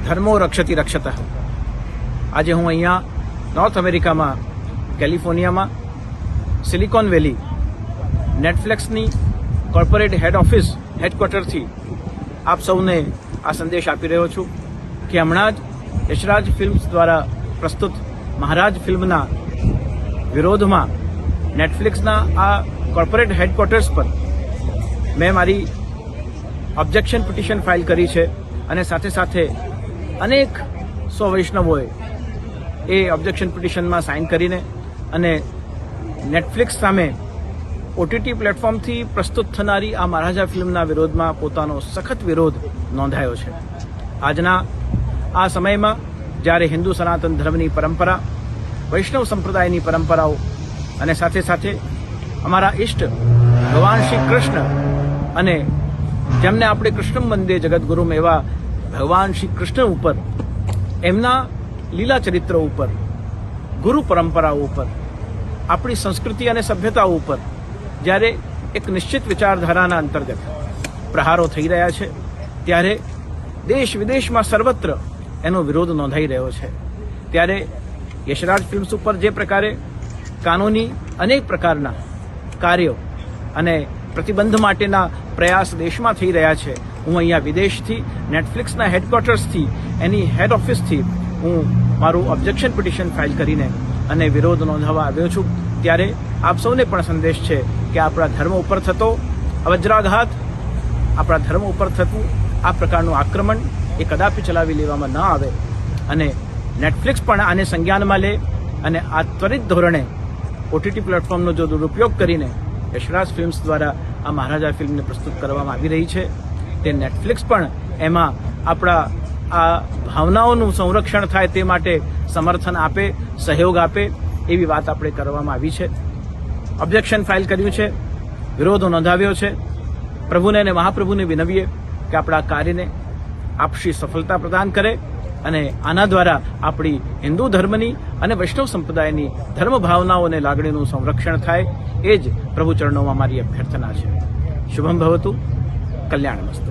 ધર્મો રક્ષતિ રક્ષતઃ. આજે હું અહીંયા નોર્થ અમેરિકામાં કેલિફોર્નિયામાં સિલિકોન વેલી નેટફ્લિક્સની કોર્પોરેટ હેડક્વાર્ટરથી આપ સૌને આ સંદેશ આપી રહ્યો છું કે હમણાં જ યશરાજ ફિલ્મ્સ દ્વારા પ્રસ્તુત મહારાજ ફિલ્મના વિરોધમાં નેટફ્લિક્સના આ કોર્પોરેટ હેડક્વાર્ટર્સ પર મેં મારી ઓબ્જેક્શન પિટિશન ફાઇલ કરી છે અને સાથે સાથે અનેક સો વૈષ્ણવોએ એ ઓબ્જેક્શન પિટિશનમાં સાઇન કરીને અને નેટફ્લિક્સ સામે ઓટીટી પ્લેટફોર્મથી પ્રસ્તુત થનારી આ મહારાજા ફિલ્મના વિરોધમાં પોતાનો સખત વિરોધ નોંધાયો છે. આજના આ સમયમાં જ્યારે હિન્દુ સનાતન ધર્મની પરંપરા, વૈષ્ણવ સંપ્રદાયની પરંપરાઓ અને સાથે સાથે અમારા ઇષ્ટ ભગવાન શ્રી કૃષ્ણ અને જેમને આપણે કૃષ્ણ વંદે જગદગુરુમ એવા ભગવાન શ્રી કૃષ્ણ ઉપર, એમના લીલા ચરિત્રો ઉપર, ગુરુ પરંપરાઓ ઉપર, આપણી સંસ્કૃતિ અને સભ્યતાઓ ઉપર જ્યારે એક નિશ્ચિત વિચારધારાના અંતર્ગત પ્રહારો થઈ રહ્યા છે ત્યારે દેશ વિદેશમાં સર્વત્ર એનો વિરોધ નોંધાઈ રહ્યો છે. ત્યારે યશરાજ ફિલ્મ્સ ઉપર જે પ્રકારે કાનૂની અનેક પ્રકારના કાર્યો અને પ્રતિબંધ માટેના પ્રયાસ દેશમાં થઈ રહ્યા છે, હું અહીંયા વિદેશથી નેટફ્લિક્સના હેડક્વાર્ટર્સથી એની હેડ ઓફિસથી હું મારું ઓબ્જેક્શન પિટિશન ફાઇલ કરીને અને વિરોધ નોંધાવવા આવ્યો છું. ત્યારે આપ સૌને પણ સંદેશ છે કે આપણા ધર્મ ઉપર થતો વજ્રાઘાત, આપણા ધર્મ ઉપર થતું આ પ્રકારનું આક્રમણ એ કદાપી ચલાવી લેવામાં ન આવે અને નેટફ્લિક્સ પણ આને સંજ્ઞાનમાં લે અને આ ત્વરિત ધોરણે ઓટીટી પ્લેટફોર્મનો જો દુરુપયોગ કરીને યશરાજ ફિલ્મ્સ દ્વારા આ મહારાજા ફિલ્મને પ્રસ્તુત કરવામાં આવી રહી છે તે નેટફ્લિક્સ પણ એમાં આપણા આ ભાવનાઓનું સંરક્ષણ થાય તે માટે સમર્થન આપે, સહયોગ આપે એવી વાત આપણે કરવામાં આવી છે. ઓબ્જેક્શન ફાઇલ કર્યું છે, વિરોધ નોંધાવ્યો છે. પ્રભુને અને મહાપ્રભુને વિનવીએ કે આપણા કાર્યને આપશી સફળતા પ્રદાન કરે અને આના દ્વારા આપણી હિન્દુ ધર્મની અને વૈષ્ણવ સંપ્રદાયની ધર્મ ભાવનાઓ અને લાગણીનું સંરક્ષણ થાય એ જ પ્રભુ ચરણોમાં મારી અભ્યર્થના છે. શુભમ ભવતુ, કલ્યાણમસ્તુ.